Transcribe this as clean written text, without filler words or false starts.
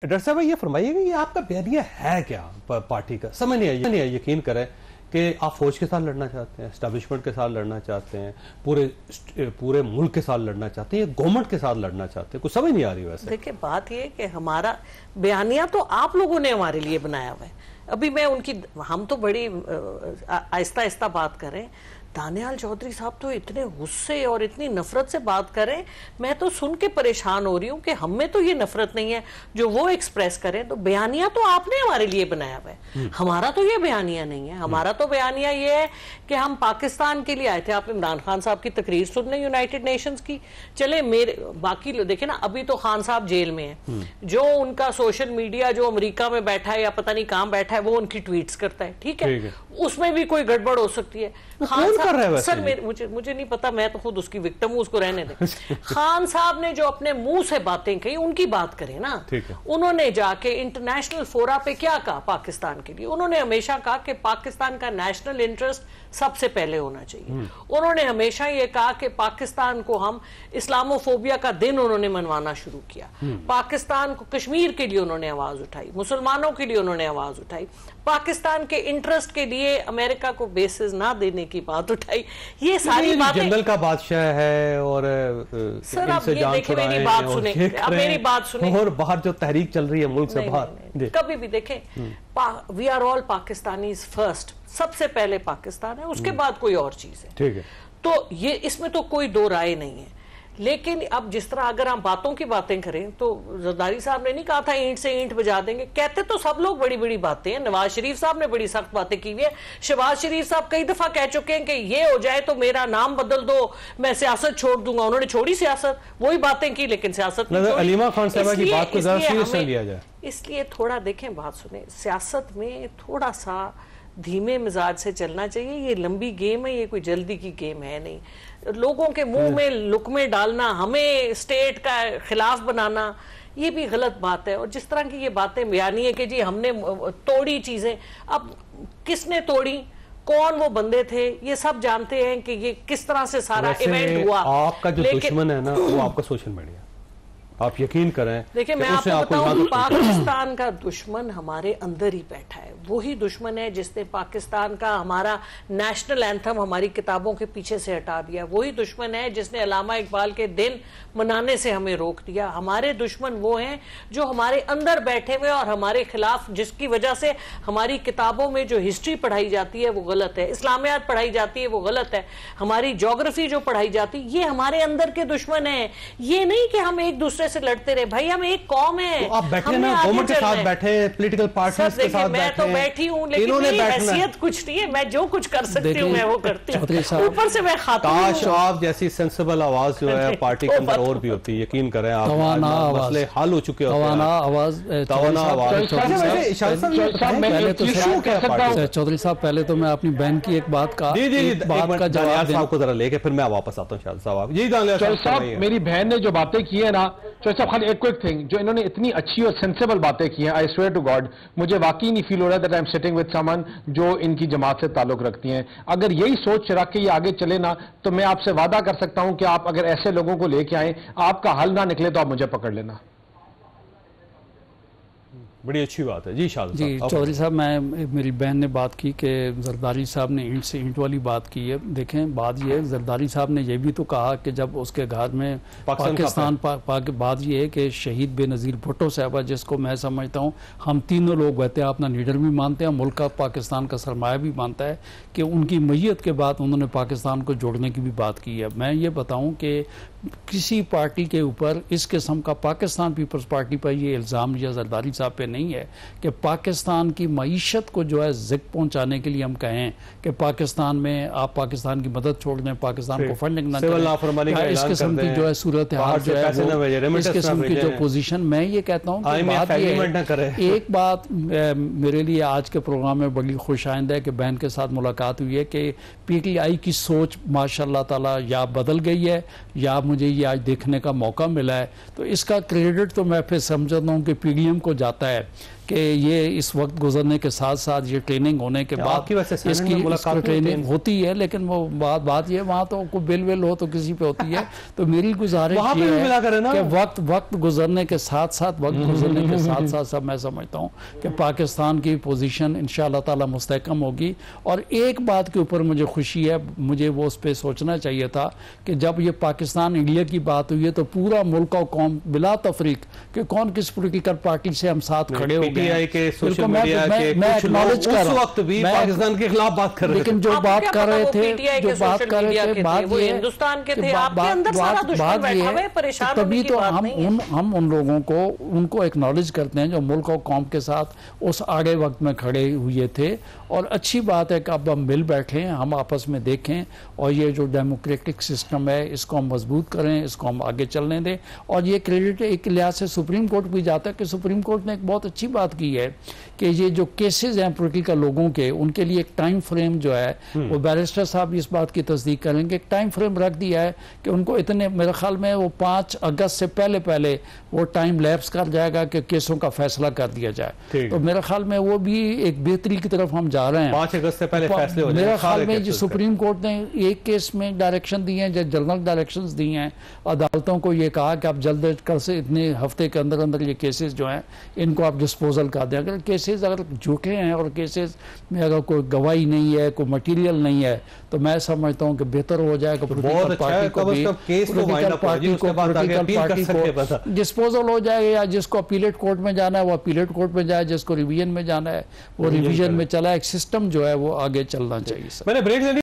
Doctor साहब ये फरमाइएगा ये आपका बयानिया है क्या पार्टी का? समझ नहीं आया। यकीन करें कि आप फौज के साथ लड़ना चाहते हैं, एस्टैब्लिशमेंट के साथ लड़ना चाहते हैं, पूरे मुल्क के साथ लड़ना चाहते हैं, गवर्नमेंट के साथ लड़ना चाहते हैं, कुछ समझ नहीं आ रही। वैसे देखिए बात ये कि हमारा बयानिया तो आप लोगों ने हमारे लिए बनाया हुआ है। अभी मैं उनकी हम तो बड़ी आहिस्ता आहिस्ता बात करें। दानियाल चौधरी साहब तो इतने गुस्से और इतनी नफरत से बात करें, मैं तो सुन के परेशान हो रही हूँ कि हम में तो ये नफरत नहीं है जो वो एक्सप्रेस करें। तो बयानिया तो आपने हमारे लिए बनाया हुआ है, हमारा तो ये बयानिया नहीं है। हमारा तो बयानिया ये है कि हम पाकिस्तान के लिए आए थे। आप इमरान खान साहब की तकरीर सुनने यूनाइटेड नेशंस की, चले मेरे बाकी देखे ना, अभी तो खान साहब जेल में है। जो उनका सोशल मीडिया जो अमेरिका में बैठा है या पता नहीं कहाँ बैठा है, वो उनकी ट्वीट्स करता है, ठीक है, उसमें भी कोई गड़बड़ हो सकती है। खान साहब सर मुझे नहीं पता, मैं तो खुद उसकी विक्टिम हूं, उसको रहने दें। खान साहब ने जो अपने मुंह से बातें कही उनकी बात करें ना। उन्होंने जाके इंटरनेशनल फोरा पे क्या कहा पाकिस्तान के लिए? उन्होंने हमेशा कहा कि पाकिस्तान का नेशनल इंटरेस्ट सबसे पहले होना चाहिए। उन्होंने हमेशा ये कहा कि पाकिस्तान को हम इस्लामोफोबिया का दिन उन्होंने मनवाना शुरू किया। पाकिस्तान को कश्मीर के लिए उन्होंने आवाज उठाई, मुसलमानों के लिए उन्होंने आवाज उठाई, पाकिस्तान के इंटरेस्ट के लिए अमेरिका को बेसिस ना देने की बात उठाई। ये सारी बातें जंगल का बादशाह है और सर आप ये देखें, मेरी बात सुने, अब मेरी बात सुने, और बाहर जो तहरीक चल रही है मुल्क से बाहर, कभी भी देखें we are all Pakistanis first, सबसे पहले पाकिस्तान है, उसके बाद कोई और चीज है, ठीक है। तो ये इसमें तो कोई दो राय नहीं है। लेकिन अब जिस तरह अगर हम बातों की बातें करें तो जरदारी साहब ने नहीं कहा था ईंट से ईंट बजा देंगे, कहते तो सब लोग बड़ी बड़ी बातें हैं। नवाज शरीफ साहब ने बड़ी सख्त बातें की हुई है। शहबाज शरीफ साहब कई दफा कह चुके हैं कि ये हो जाए तो मेरा नाम बदल दो, मैं सियासत छोड़ दूंगा। उन्होंने छोड़ी सियासत, वही बातें की, लेकिन सियासत नहीं छोड़ी। अलीमा खान साहब की बात को जरा सीरियस लिया जाए, इसलिए थोड़ा देखें, बात सुने, सियासत में थोड़ा सा धीमे मिजाज से चलना चाहिए। ये लंबी गेम है, ये कोई जल्दी की गेम है नहीं। लोगों के मुंह में लुकमे डालना, हमें स्टेट का खिलाफ बनाना, ये भी गलत बात है। और जिस तरह की ये बातें बयानी है कि जी हमने तोड़ी चीजें, अब किसने तोड़ी, कौन वो बंदे थे, ये सब जानते हैं कि ये किस तरह से सारा इवेंट हुआ। आपका जो दुश्मन है ना वो आपका सोशल मीडिया, आप यकीन करें। देखिए मैं आपको बताऊं, पाकिस्तान का दुश्मन हमारे अंदर ही बैठा है। वही दुश्मन है जिसने पाकिस्तान का हमारा नेशनल एंथम हमारी किताबों के पीछे से हटा दिया। वही दुश्मन है जिसने अल्लामा इकबाल के दिन मनाने से हमें रोक दिया। हमारे दुश्मन वो हैं जो हमारे अंदर बैठे हुए और हमारे खिलाफ, जिसकी वजह से हमारी किताबों में जो हिस्ट्री पढ़ाई जाती है वो गलत है, इस्लामियात पढ़ाई जाती है वो गलत है, हमारी ज्योग्राफी जो पढ़ाई जाती है, ये हमारे अंदर के दुश्मन है। ये नहीं कि हम एक दूसरे से लड़ते रहे, भाई हम एक कौम है। तो आप बैठे ना, गवर्नमेंट के साथ बैठे, पॉलिटिकल पार्टीज के साथ बैठे। मैं तो बैठी हूं, लेकिन मेरी हैसियत कुछ नहीं है, मैं जो कुछ कर सकती हूं मैं वो करती हूं। ऊपर से मैं खाती हूं। काश आप जैसी सेंसिबल आवाज जो है पार्टी के अंदर और भी होती, यकीन करें आप, मसले हल हो चुके होते हैं। चौधरी साहब पहले तो मैं अपनी बहन की एक बात का जवाब साहब को जरा लेके फिर मैं वापस आता हूँ। शायद साहब यही दानियाल, मेरी बहन ने जो बातें की है ना, चौधरी साहब, खाली एक क्विक थिंग, जो इन्होंने इतनी अच्छी और सेंसिबल बातें की हैं, आई स्वेयर टू गॉड, मुझे वाकई नहीं फील हो रहा that I am sitting with someone जो इनकी जमात से ताल्लुक रखती हैं। अगर यही सोच रख के ये आगे चले ना, तो मैं आपसे वादा कर सकता हूं कि आप अगर ऐसे लोगों को लेके आए, आपका हल ना निकले तो आप मुझे पकड़ लेना। बड़ी अच्छी बात है जी। जी चौधरी साहब, मेरी बहन ने बात की कि जरदारी साहब ने ईंट से ईंट वाली बात की है। देखें बात ये है, जरदारी साहब ने ये भी तो कहा कि जब उसके घर में पाकिस्तान बात ये है कि शहीद बेनज़ीर भुट्टो साहब, जिसको मैं समझता हूँ हम तीनों लोग बैठे हैं, अपना लीडर भी मानते हैं, मुल्क का पाकिस्तान का सरमाया भी मानता है, कि उनकी मैयत के बाद उन्होंने पाकिस्तान को जोड़ने की भी बात की है। मैं ये बताऊँ कि किसी पार्टी के ऊपर इस किस्म का पाकिस्तान पीपल्स पार्टी पर ये इल्ज़ाम या जरदारी साहब पे नहीं है कि पाकिस्तान की मईशत को जो है ज़िक पहुंचाने के लिए हम कहें कि पाकिस्तान में आप पाकिस्तान की मदद छोड़ दें, पाकिस्तान को फंडिंग ना करें, इस किस्म की जो है सूरत हाल जो है, इस किस्म की जो पोजीशन, मैं ये कहता हूँ कि बात ये है, एक बात मेरे लिए आज के प्रोग्राम में बड़ी खुश आइंद है कि बहन के साथ मुलाकात हुई है कि PTI की सोच माशाअल्लाह ताला या बदल गई है या मुझे ये आज देखने का मौका मिला है। तो इसका क्रेडिट तो मैं फिर समझता हूँ कि PDM को जाता है कि ये इस वक्त गुजरने के साथ साथ ये ट्रेनिंग होने के बाद इसकी ट्रेनिंग होती है, लेकिन वो बात ये वहाँ तो कोई बिल हो तो किसी पे होती है। तो मेरी गुजारिश ये है कि वक्त गुजरने के साथ साथ सब मैं समझता हूँ कि पाकिस्तान की पोजीशन इंशाअल्लाह ताला मुस्तहकम होगी। और एक बात के ऊपर मुझे खुशी है, मुझे वो उस पर सोचना चाहिए था कि जब ये पाकिस्तान इंडिया की बात हुई है तो पूरा मुल्क और कौम बिला तफरीक कि कौन किस पॉलिटिकल पार्टी से हम साथ खड़े हो गए, मैं एक्नॉलेज कर रहा हूं, के खिलाफ बात कर रहे थे, लेकिन जो बात कर रहे थे तभी तो हम उन लोगों को उनको एक्नॉलेज करते हैं जो मुल्क और कौम के साथ उस आड़े वक्त में खड़े हुए थे। और अच्छी बात है कि अब हम मिल बैठे, हम आपस में देखें और ये जो डेमोक्रेटिक सिस्टम है इसको हम मजबूत करें, इसको हम आगे चलने दें। और ये क्रेडिट एक लिहाज से सुप्रीम कोर्ट भी जाता है कि सुप्रीम कोर्ट ने एक बहुत अच्छी बात की है कि ये जो केसेस हैं पॉलिटिकल लोगों के, उनके लिए एक टाइम फ्रेम जो है वो बैरिस्टर साहब इस बात की तस्दीक करेंगे, एक टाइम फ्रेम रख दिया है कि उनको इतने, मेरे ख्याल में वो 5 अगस्त से पहले वो टाइम लैप्स कर जाएगा कि केसों का फैसला कर दिया जाए। तो मेरे ख्याल में वो भी एक बेहतरी की तरफ हम जा रहे हैं। 5 अगस्त से पहले फैसले हो जाए। मेरे ख्याल में जो सुप्रीम कोर्ट ने एक केस में डायरेक्शन दिए हैं, जो जनरल डायरेक्शंस दिए हैं अदालतों को, ये कहा कि आप जल्द कल से इतने हफ्ते के अंदर ये केसेस जो हैं इनको आप डिस्पोजल कर दें। अगर केसेस अगर झूठे हैं और केसेस में अगर कोई गवाही नहीं है, कोई मटीरियल नहीं है, तो मैं समझता हूँ कि बेहतर हो जाएगा पॉलिटिकल पार्टी को डिस्पोजल हो जाएगा, या जिसको अपीलेट कोर्ट में जाना है वो अपीलेट कोर्ट में जाए, जिसको रिवीजन में जाना है वो रिवीजन में चला। एक सिस्टम जो है वो आगे चलना चाहिए।